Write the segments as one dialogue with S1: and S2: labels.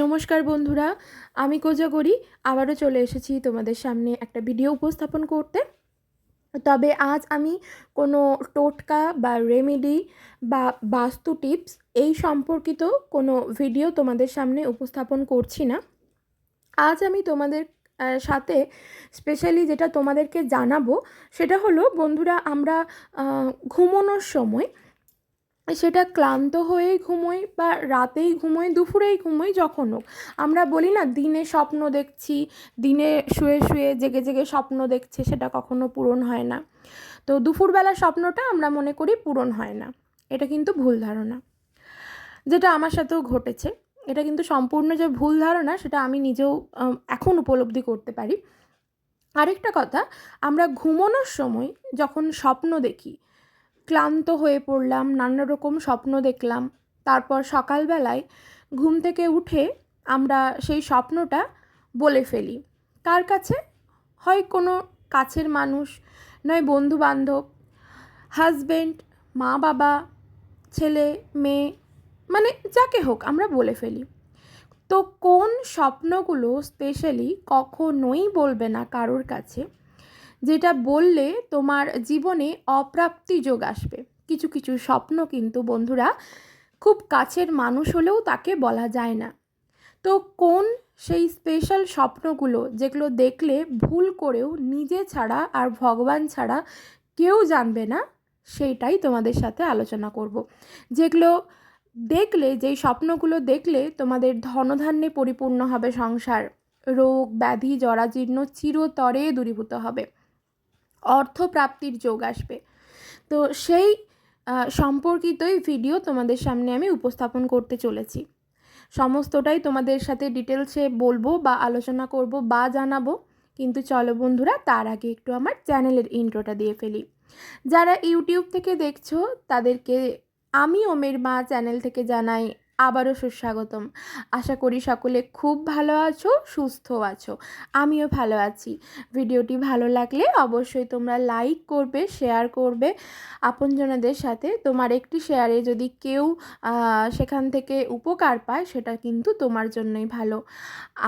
S1: নমস্কার বন্ধুরা, আমি কোজাগরি আবারও চলে এসেছি তোমাদের সামনে একটা ভিডিও উপস্থাপন করতে। তবে আজ আমি কোনো টোটকা বা রেমেডি বা বাস্তু টিপস এই সম্পর্কিত কোনো ভিডিও তোমাদের সামনে উপস্থাপন করছি না। আজ আমি তোমাদের সাথে স্পেশালি যেটা তোমাদেরকে জানাবো সেটা হলো বন্ধুরা, আমরা ঘুমানোর সময় সেটা ক্লান্ত হয়েই ঘুমোই বা রাতেই ঘুমোই, দুপুরেই ঘুমোই, যখন হোক আমরা বলি না দিনে স্বপ্ন দেখছি, দিনে শুয়ে শুয়ে জেগে জেগে স্বপ্ন দেখছে, সেটা কখনো পূরণ হয় না। তো দুপুরবেলা স্বপ্নটা আমরা মনে করি পূরণ হয় না, এটা কিন্তু ভুল ধারণা, যেটা আমার সাথেও ঘটেছে। এটা কিন্তু সম্পূর্ণ যে ভুল ধারণা সেটা আমি নিজেও এখন উপলব্ধি করতে পারি। আরেকটা কথা, আমরা ঘুমানোর সময় যখন স্বপ্ন দেখি, ক্লান্ত হয়ে পড়লাম, নানা রকম স্বপ্ন দেখলাম, তারপর সকালবেলায় ঘুম থেকে উঠে আমরা সেই স্বপ্নটা বলে ফেলি কার কাছে, হয় কোনো কাছের মানুষ, নয় বন্ধু বান্ধব, হাজবেন্ড, মা বাবা, ছেলে মেয়ে, মানে যাকে হোক আমরা বলে ফেলি। তো কোন স্বপ্নগুলো স্পেশালি কখনোই বলবে না কারোর কাছে, যেটা বললে তোমার জীবনে অপ্রাপ্তি যোগ আসবে। কিছু কিছু স্বপ্ন কিন্তু বন্ধুরা খুব কাছের মানুষ হলেও তাকে বলা যায় না। তো কোন সেই স্পেশাল স্বপ্নগুলো যেগুলো দেখলে ভুল করেও নিজে ছাড়া আর ভগবান ছাড়া কেউ জানবে না, সেইটাই তোমাদের সাথে আলোচনা করব। যেগুলো দেখলে, যেই স্বপ্নগুলো দেখলে তোমাদের ধনধান্যে পরিপূর্ণ হবে সংসার, রোগ ব্যাধি জরাজীর্ণ চিরতরে দূরীভূত হবে, অর্থপ্রাপ্তির যোগ আসবে। তো সেই সম্পর্কিতই ভিডিও তোমাদের সামনে আমি উপস্থাপন করতে চলেছি। সমস্তটাই তোমাদের সাথে ডিটেলসে বলবো বা আলোচনা করব বা জানাবো। কিন্তু চলো বন্ধুরা, তার আগে একটু আমার চ্যানেলের ইন্ট্রোটা দিয়ে ফেলি। যারা ইউটিউব থেকে দেখছো তাদেরকে আমি ওমের মা চ্যানেল থেকে জানাই আবারও সুস্বাগতম। আশা করি সকলে খুব ভালো আছো, সুস্থ আছো, আমিও ভালো আছি। ভিডিওটি ভালো লাগলে অবশ্যই তোমরা লাইক করবে, শেয়ার করবে আপনজনদের সাথে। তোমার একটি শেয়ারে যদি কেউ সেখান থেকে উপকার পায়, সেটা কিন্তু তোমার জন্যই ভালো।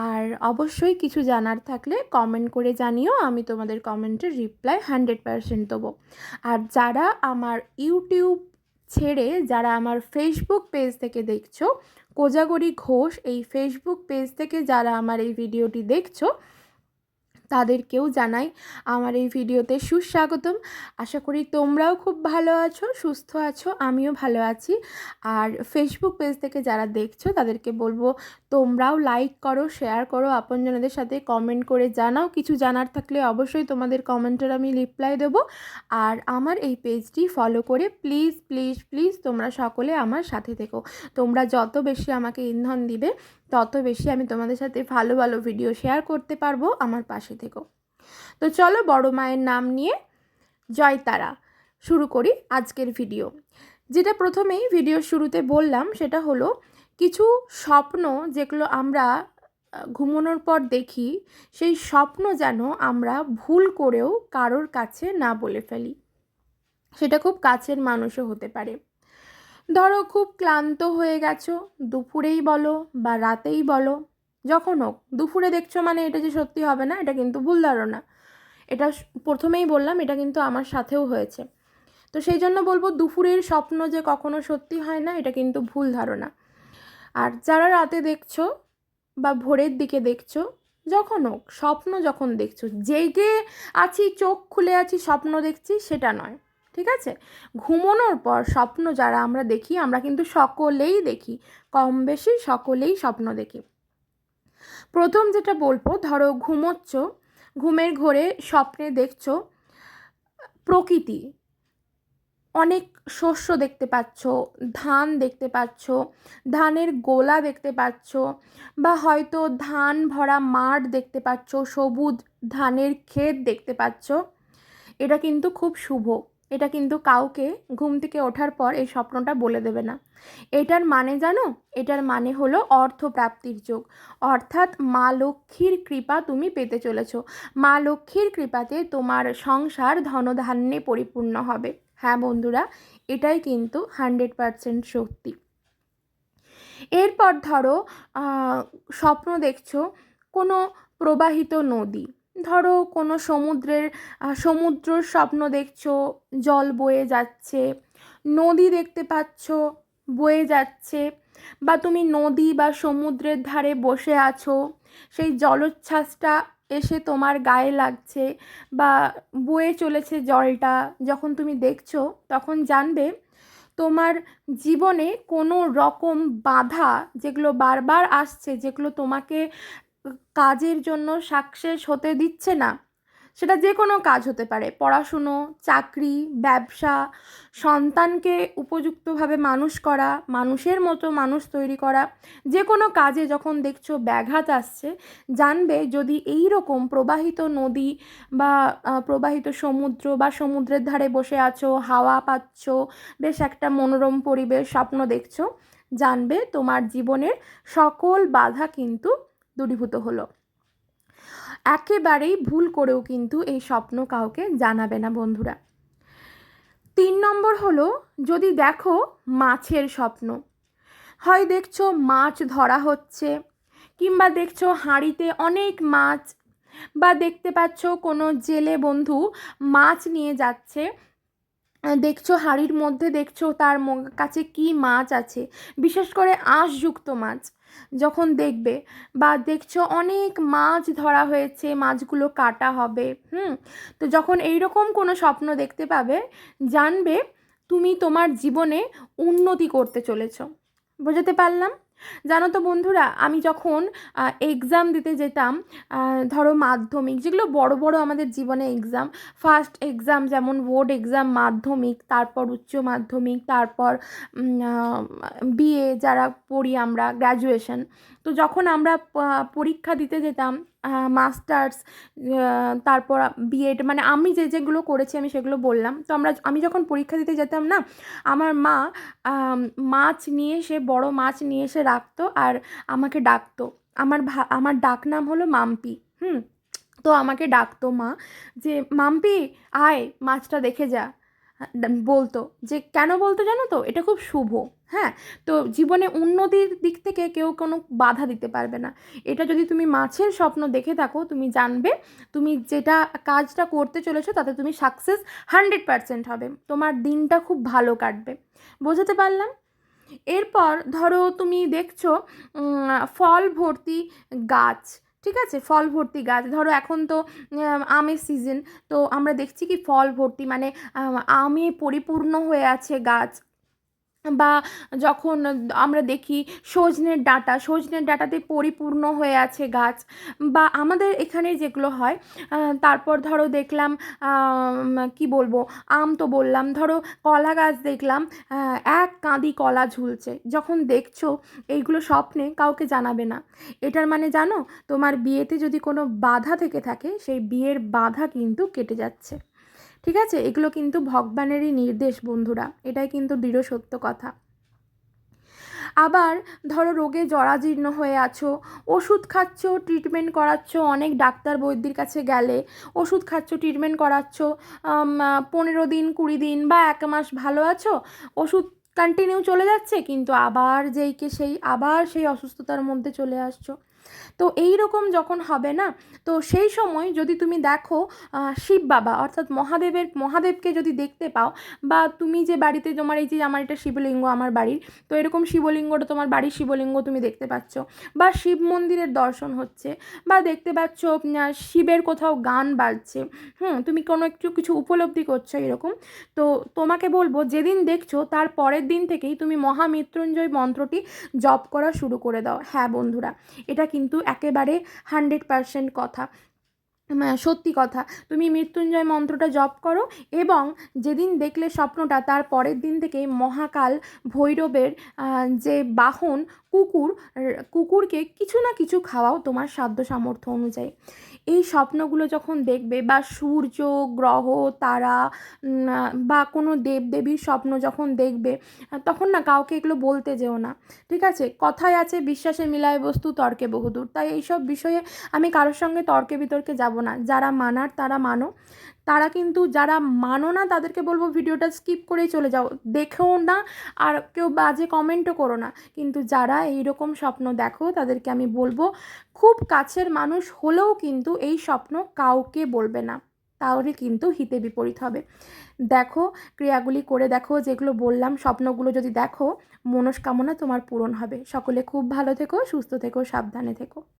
S1: আর অবশ্যই কিছু জানার থাকলে কমেন্ট করে জানিও, আমি তোমাদের কমেন্টের রিপ্লাই 100% দেবো। আর যারা আমার ইউটিউব ছেড়ে যারা আমার ফেসবুক পেজ থেকে দেখছো, কোজাগরি ঘোষ এই ফেসবুক পেজ থেকে যারা আমার এই ভিডিওটি দেখছো, তাদেরকেও জানাই আমার এই ভিডিওতে সুস্বাগতম। আশা করি তোমরাও খুব ভালো আছো, সুস্থ আছো, আমিও ভালো আছি। আর ফেসবুক পেজ থেকে যারা দেখছো তাদেরকে বলবো তোমরাও লাইক করো, শেয়ার করো, আপনজনদের সাথে কমেন্ট করে জানাও। কিছু জানার থাকলে অবশ্যই তোমাদের কমেন্টের আমি রিপ্লাই দেবো। আর আমার এই পেজটি ফলো করে প্লিজ প্লিজ প্লিজ তোমরা সকলে আমার সাথে থেকো। তোমরা যত বেশি আমাকে ইন্ধন দিবে, তত বেশি আমি তোমাদের সাথে ভালো ভালো ভিডিও শেয়ার করতে পারবো। আমার পাশে থেকো। তো চলো বড় মায়ের নাম নিয়ে জয় তারা শুরু করি আজকের ভিডিও। যেটা প্রথমেই ভিডিওর শুরুতে বললাম সেটা হলো কিছু স্বপ্ন যেগুলো আমরা ঘুমানোর পর দেখি, সেই স্বপ্ন যেন আমরা ভুল করেও কারোর কাছে না বলে ফেলি। সেটা খুব কাছের মানুষও হতে পারে। ধরো খুব ক্লান্ত হয়ে গেছো, দুপুরেই বলো বা রাতেই বলো, যখন হোক, দুপুরে দেখছো মানে এটা যে সত্যি হবে না, এটা কিন্তু ভুল ধারণা। এটা প্রথমেই বললাম, এটা কিন্তু আমার সাথেও হয়েছে। তো সেই জন্য বলবো দুপুরের স্বপ্ন যে কখনো সত্যি হয় না, এটা কিন্তু ভুল ধারণা। আর যারা রাতে দেখছো বা ভোরের দিকে দেখছো, যখন হোক স্বপ্ন যখন দেখছো, জেগে আছি চোখ খুলে আছি স্বপ্ন দেখছি, সেটা নয়, ঠিক আছে? ঘুমানোর পর স্বপ্ন যারা আমরা দেখি, আমরা কিন্তু সকলেই দেখি, কম বেশি সকলেই স্বপ্ন দেখি। প্রথম যেটা বলবো, ধরো ঘুমোচ্ছ, ঘুমের ঘোরে স্বপ্নে দেখছো প্রকৃতি, অনেক শস্য দেখতে পাচ্ছ, ধান দেখতে পাচ্ছ, ধানের গোলা দেখতে পাচ্ছ, বা হয়তো ধান ভরা মাঠ দেখতে পাচ্ছ, সবুজ ধানের ক্ষেত দেখতে পাচ্ছ, এটা কিন্তু খুব শুভ। এটা কিন্তু কাউকে ঘুম থেকে ওঠার পর এই স্বপ্নটা বলে দেবে না। এটার মানে জানো, এটার মানে হলো অর্থপ্রাপ্তির যোগ, অর্থাৎ মা লক্ষ্মীর কৃপা তুমি পেতে চলেছো। মা লক্ষ্মীর কৃপাতে তোমার সংসার ধনধান্যে পরিপূর্ণ হবে। হ্যাঁ বন্ধুরা, এটাই কিন্তু 100% সত্যি। এরপর ধরো স্বপ্ন দেখছো কোনো প্রবাহিত নদী, ধরো কোনো সমুদ্রের স্বপ্ন দেখছো, জল বয়ে যাচ্ছে, নদী দেখতে পাচ্ছ বয়ে যাচ্ছে, বা তুমি নদী বা সমুদ্রের ধারে বসে আছো, সেই জলোচ্ছ্বাসটা এসে তোমার গায়ে লাগছে বা বয়ে চলেছে জলটা, যখন তুমি দেখছো তখন জানবে তোমার জীবনে কোনো রকম বাধা যেগুলো বারবার আসছে, যেগুলো তোমাকে কাজের জন্য সাকসেস হতে দিচ্ছে না, সেটা যে কোনো কাজ হতে পারে, পড়াশুনো, চাকরি, ব্যবসা, সন্তানকে উপযুক্তভাবে মানুষ করা, মানুষের মতো মানুষ তৈরি করা, যে কোনো কাজে যখন দেখছো ব্যাঘাত আসছে, জানবে যদি এই রকম প্রবাহিত নদী বা প্রবাহিত সমুদ্র বা সমুদ্রের ধারে বসে আছো, হাওয়া পাচ্ছ, বেশ একটা মনোরম পরিবেশ, স্বপ্ন দেখছো, জানবে তোমার জীবনের সকল বাধা কিন্তু দূরীভূত হলো। একেবারেই ভুল করেও কিন্তু এই স্বপ্ন কাউকে জানাবে না বন্ধুরা। 3 নম্বর হলো, যদি দেখো মাছের স্বপ্ন, হয় দেখছো মাছ ধরা হচ্ছে, কিংবা দেখছো হাঁড়িতে অনেক মাছ, বা দেখতে পাচ্ছ কোনো জেলে বন্ধু মাছ নিয়ে যাচ্ছে, দেখছো হাঁড়ির মধ্যে দেখছো তার কাছে কি মাছ আছে, বিশেষ করে আঁশযুক্ত মাছ যখন দেখবে, বা দেখছো অনেক মাছ ধরা হয়েছে, মাছগুলো কাটা হবে, তো যখন এইরকম কোনো স্বপ্ন দেখতে পাবে, জানবে তুমি তোমার জীবনে উন্নতি করতে চলেছো। বোঝাতে পারলাম? জানো তো বন্ধুরা, আমি যখন এক্সাম দিতে যেতাম, ধরো মাধ্যমিক, যেগুলো বড় বড় আমাদের জীবনে এক্সাম, ফার্স্ট এক্সাম যেমন বোর্ড এক্সাম, মাধ্যমিক, তারপর উচ্চ মাধ্যমিক, তারপর বিএ যারা পড়ি আমরা, গ্র্যাজুয়েশন, তো যখন আমরা পরীক্ষা দিতে যেতাম, মাস্টার্স, তারপর বিএড, মানে আমি যেগুলো করেছি আমি সেগুলো বললাম, তো আমি যখন পরীক্ষা দিতে যেতাম না, আমার মা মাছ নিয়ে এসে, বড় মাছ নিয়ে এসে রাখতো আর আমাকে ডাকতো। আমার ডাক নাম হলো মাম্পি। তো আমাকে ডাকতো মা, যে মাম্পি আয় মাছটা দেখে যা, বলতো। যে কেন বলতো জানো তো, এটা খুব শুভ। হ্যাঁ, তো জীবনে উন্নতির দিক থেকে কেউ কোনো বাধা দিতে পারবে না। এটা যদি তুমি মাছের স্বপ্ন দেখে থাকো, তুমি জানবে তুমি যেটা কাজটা করতে চলেছো তাতে তুমি সাকসেস 100% হবে, তোমার দিনটা খুব ভালো কাটবে। বোঝাতে পারলাম? এরপর ধরো তুমি দেখছো ফল ভর্তি গাছ, ঠিক আছে, ফল ভর্তি গাছ, ধরো এখন তো আমের সিজন, তো আমরা দেখছি কি ফল ভর্তি, মানে আমে পরিপূর্ণ হয়ে আছে গাছ, বা যখন আমরা দেখি সজনের ডাঁটাতে পরিপূর্ণ হয়ে আছে গাছ, বা আমাদের এখানে যেগুলো হয়, তারপর ধরো দেখলাম কি বলবো, আম তো বললাম, ধরো কলা গাছ দেখলাম, এক কাঁদি কলা ঝুলছে, যখন দেখছো এইগুলো স্বপ্নে কাউকে জানাবে না। এটার মানে জানো, তোমার বিয়েতে যদি কোনো বাধা থেকে থাকে, সেই বিয়ের বাধা কিন্তু কেটে যাচ্ছে। ঠিক আছে, এগুলো কিন্তু ভগবানেরই নির্দেশ বন্ধুরা, এটাই কিন্তু দৃঢ় সত্য কথা। আবার ধরো রোগে জরাজীর্ণ হয়ে আছো, ওষুধ খাচ্ছ, ট্রিটমেন্ট করাচ্ছ, অনেক ডাক্তার বৈদ্যের কাছে গেলে ওষুধ খাচ্ছ, ট্রিটমেন্ট করাচ্ছ, 15 দিন, 20 দিন বা 1 মাস ভালো আছো, ওষুধ কন্টিনিউ চলে যাচ্ছে, কিন্তু আবার আবার সেই অসুস্থতার মধ্যে চলে আসছো। তো এই রকম যখন হবে না, তো সেই সময় যদি তুমি দেখো শিব বাবা অর্থাৎ মহাদেবকে যদি দেখতে পাও, বা তুমি যে বাড়িতে তোমার, এই যে আমার এটা শিবলিঙ্গ আমার বাড়ির, তো এরকম শিবলিঙ্গটা তোমার বাড়ির শিবলিঙ্গ তুমি দেখতে পাচ্ছ, বা শিব মন্দিরের দর্শন হচ্ছে, বা দেখতে পাচ্ছ শিবের কোথাও গান বাজছে, তুমি কোনো একটু কিছু উপলব্ধি করছো এরকম, তো তোমাকে বলবো যেদিন দেখছো তার পরের দিন থেকেই তুমি মহামৃত্যুঞ্জয় মন্ত্রটি জপ করা শুরু করে দাও। হ্যাঁ বন্ধুরা, এটা কিন্তু একেবারে 100% কথা, সত্যি কথা। তুমি মৃত্যুঞ্জয় মন্ত্রটা জপ করো, এবং যেদিন দেখলে স্বপ্নটা তার পরের দিন থেকেই মহাকাল ভৈরবের যে বাহন কুকুরকে কিছু না কিছু খাওয়াও তোমার সাধ্য সামর্থ্য অনুযায়ী। এই স্বপ্নগুলো যখন দেখবে, বা সূর্য, গ্রহ, তারা, বা কোনো দেবদেবীর স্বপ্ন যখন দেখবে, তখন না কাউকে এগুলো বলতে যেও না। ঠিক আছে, কথায় আছে বিশ্বাসে মিলায় বস্তু, তর্কে বহুদূর, তাই এইসব বিষয়ে আমি কারোর সঙ্গে তর্কে বিতর্কে যাব না, যারা মানার তারা মানো। তারা কিন্তু, যারা মানো না তাদেরকে বলবো ভিডিওটা স্কিপ করেই চলে যাও, দেখেও না আর কেউ বাজে কমেন্টও করো না। কিন্তু যারা এইরকম স্বপ্ন দেখো তাদেরকে আমি বলবো খুব কাছের মানুষ হলেও কিন্তু এই স্বপ্ন কাউকে বলবে না, তাহলে কিন্তু হিতে বিপরীত হবে। দেখো, ক্রিয়াগুলি করে দেখো, যেগুলো বললাম স্বপ্নগুলো যদি দেখো, মনস্কামনা তোমার পূরণ হবে। সকলে খুব ভালো থেকো, সুস্থ থেকো, সাবধানে থেকো।